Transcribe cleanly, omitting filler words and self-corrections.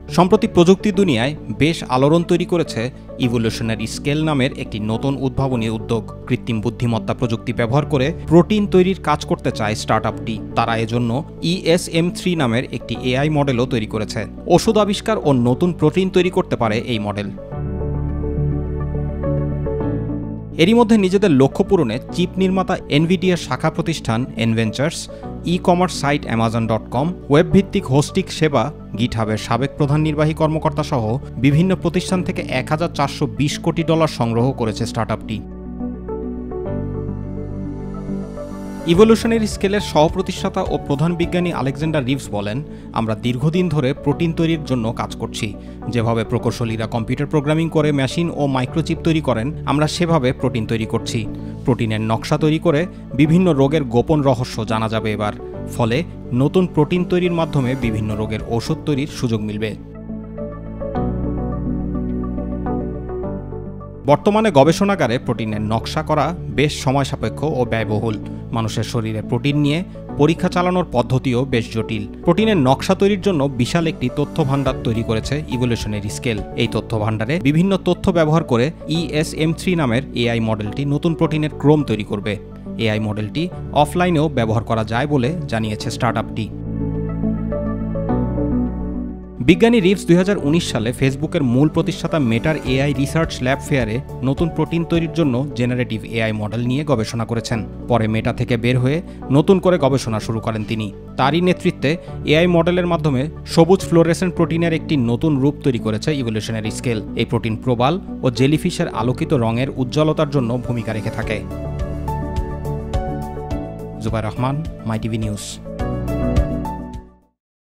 সম্প্রতি প্রযুক্তি দুনিয়ায় বেশ আলোড়ন তৈরি করেছে ইভোলিউশনারি স্কেল নামের একটি নতুন উদ্ভাবনী উদ্যোগ। কৃত্রিম বুদ্ধিমত্তা প্রযুক্তি ব্যবহার করে প্রোটিন তৈরির কাজ করতে চায় স্টার্টআপটি। তারা এজন্য ESM3 নামের একটি AI মডেলও তৈরি করেছে। ওষুধ আবিষ্কার ও নতুন প্রোটিন তৈরি করতে পারে এই মডেল। এরই মধ্যে নিজেদের লক্ষ্য পূরণে চিপ নির্মাতা এনভিডিয়ার শাখা প্রতিষ্ঠান এনভেঞ্চার্স, ই-কমার্স সাইট Amazon.com, ওয়েব ভিত্তিক হোস্টিং সেবা গিটহাবের সাবেক প্রধান নির্বাহী কর্মকর্তা সহ বিভিন্ন প্রতিষ্ঠান থেকে $1420 কোটি সংগ্রহ করেছে স্টার্টআপটি। ইভোলিউশনারি স্কেলের সহ-প্রতিষ্ঠাতা ও প্রধান বিজ্ঞানী আলেকজান্ডার রিভস বলেন, আমরা দীর্ঘদিন ধরে প্রোটিন তৈরির জন্য কাজ করছি। যেভাবে প্রকৌশলীরা কম্পিউটার প্রোগ্রামিং করে মেশিন ও মাইক্রোচিপ তৈরি করেন, আমরা সেভাবে প্রোটিন তৈরি করছি। প্রোটিনের নকশা তৈরি করে বিভিন্ন রোগের গোপন রহস্য জানা যাবে এবার। ফলে নতুন প্রোটিন তৈরির মাধ্যমে বিভিন্ন রোগের ওষুধ তৈরির সুযোগ মিলবে। বর্তমানে গবেষণাগারে প্রোটিনের নকশা করা বেশ সময় সাপেক্ষ ও ব্যয়বহুল। মানুষের শরীরে প্রোটিন নিয়ে পরীক্ষা চালানোর পদ্ধতিও বেশ জটিল। প্রোটিনের নকশা তৈরির জন্য বিশাল একটি তথ্য ভাণ্ডার তৈরি করেছে ইভোলিউশনারি স্কেল। এই তথ্য ভাণ্ডারে বিভিন্ন তথ্য ব্যবহার করে ESM3 নামের AI মডেলটি নতুন প্রোটিনের ক্রম তৈরি করবে। AI মডেলটি অফলাইনেও ব্যবহার করা যায় বলে জানিয়েছে স্টার্টআপটি। বিজ্ঞানী রিভস 2019 সালে ফেসবুকের মূল প্রতিষ্ঠাতা মেটার AI রিসার্চ ল্যাব ফেয়ারে নতুন প্রোটিন তৈরির জন্য জেনারেটিভ AI মডেল নিয়ে গবেষণা করেছেন। পরে মেটা থেকে বের হয়ে নতুন করে গবেষণা শুরু করেন তিনি। তারই নেতৃত্বে AI মডেলের মাধ্যমে সবুজ ফ্লোরেসেন্ট প্রোটিনের একটি নতুন রূপ তৈরি করেছে ইভোলিউশনারি স্কেল। এই প্রোটিন প্রবাল ও জেলিফিশের আলোকিত রঙের উজ্জ্বলতার জন্য ভূমিকা রেখে থাকে। জুবাইর রহমান, মাই টিভি নিউজ।